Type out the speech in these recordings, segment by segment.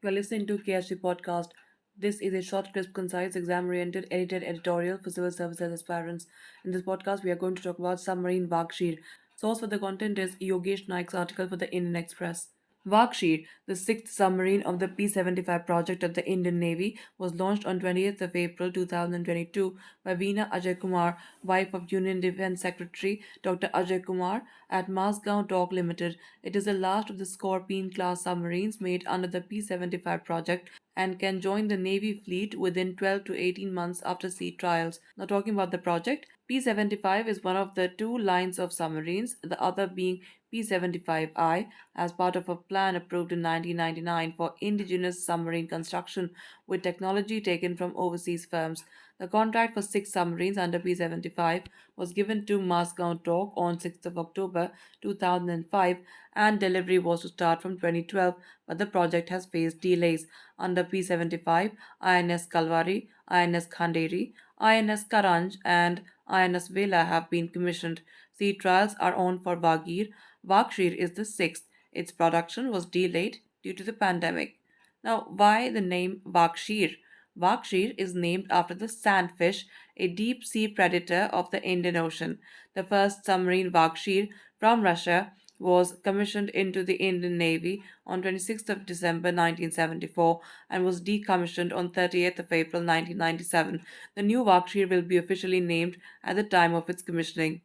You're listening to KSG podcast. This is a short, crisp, concise, exam-oriented, edited editorial for civil services aspirants. In this podcast, we are going to talk about Submarine Vagsheer. Source for the content is Yogesh Naik's article for the Indian Express. Vagsheer, the sixth submarine of the P-75 project of the Indian Navy, was launched on 20th of April 2022 by Veena Ajay Kumar, wife of Union Defence Secretary Dr. Ajay Kumar, at Mazgaon Dock Ltd. It is the last of the Scorpene class submarines made under the P-75 project and can join the Navy fleet within 12 to 18 months after sea trials. Now, talking about the project, P-75 is one of the two lines of submarines, the other being P-75I, as part of a plan approved in 1999 for indigenous submarine construction with technology taken from overseas firms. The contract for six submarines under P-75 was given to Mazgaon Dock on 6th of October 2005 and delivery was to start from 2012, but the project has faced delays. Under P-75, INS Kalvari, INS Khanderi, INS Karanj and INS Vela have been commissioned. Sea trials are on for Vagsheer is the sixth. Its production was delayed due to the pandemic. Now, why the name Vagsheer? Vagsheer is named after the sandfish, a deep sea predator of the Indian Ocean. The first submarine Vagsheer from Russia was commissioned into the Indian Navy on 26th of December 1974 and was decommissioned on 30th of April 1997. The new Vagsheer will be officially named at the time of its commissioning.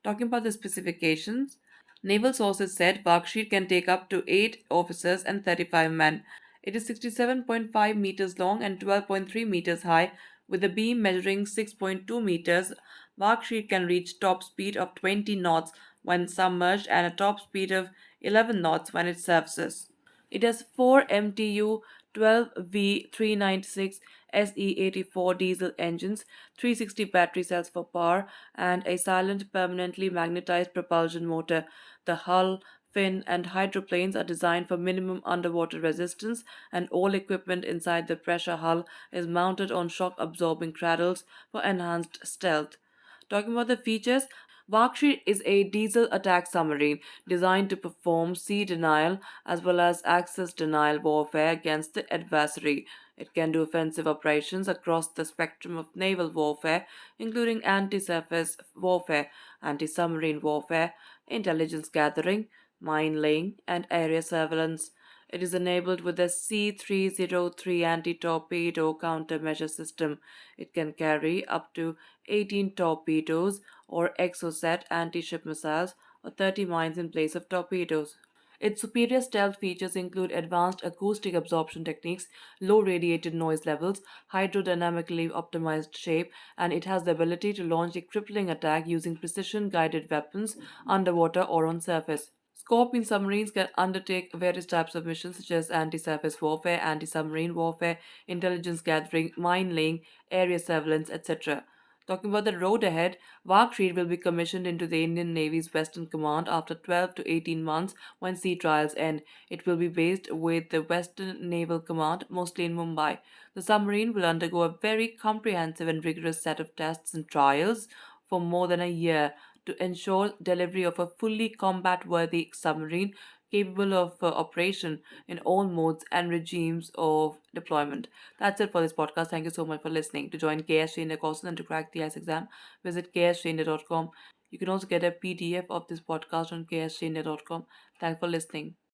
Talking about the specifications, naval sources said Vagsheer can take up to 8 officers and 35 men. It is 67.5 meters long and 12.3 meters high, with a beam measuring 6.2 meters. Vagsheer can reach top speed of 20 knots when submerged and a top speed of 11 knots when it surfaces. It has 4 MTU 12V396 SE84 diesel engines, 360 battery cells for power, and a silent permanently magnetized propulsion motor. The hull, fin, and hydroplanes are designed for minimum underwater resistance, and all equipment inside the pressure hull is mounted on shock absorbing cradles for enhanced stealth. Talking about the features, Vakshi is a diesel attack submarine designed to perform sea denial as well as access denial warfare against the adversary. It can do offensive operations across the spectrum of naval warfare, including anti surface warfare, anti submarine warfare, intelligence gathering, mine laying, and area surveillance. It is enabled with a C-303 anti-torpedo countermeasure system. It can carry up to 18 torpedoes or Exocet anti-ship missiles or 30 mines in place of torpedoes. Its superior stealth features include advanced acoustic absorption techniques, low radiated noise levels, hydrodynamically optimized shape, and it has the ability to launch a crippling attack using precision guided weapons underwater or on surface. Scorpene submarines can undertake various types of missions such as anti-surface warfare, anti-submarine warfare, intelligence gathering, mine laying, area surveillance, etc. Talking about the road ahead, Vagsheer will be commissioned into the Indian Navy's Western Command after 12 to 18 months when sea trials end. It will be based with the Western Naval Command, mostly in Mumbai. The submarine will undergo a very comprehensive and rigorous set of tests and trials for more than a year to ensure delivery of a fully combat worthy submarine capable of operation in all modes and regimes of deployment. That's it for this podcast. Thank you so much for listening. To join KSG India courses and to crack the ICE exam, visit ksgindia.com. You can also get a PDF of this podcast on ksgindia.com. Thanks for listening.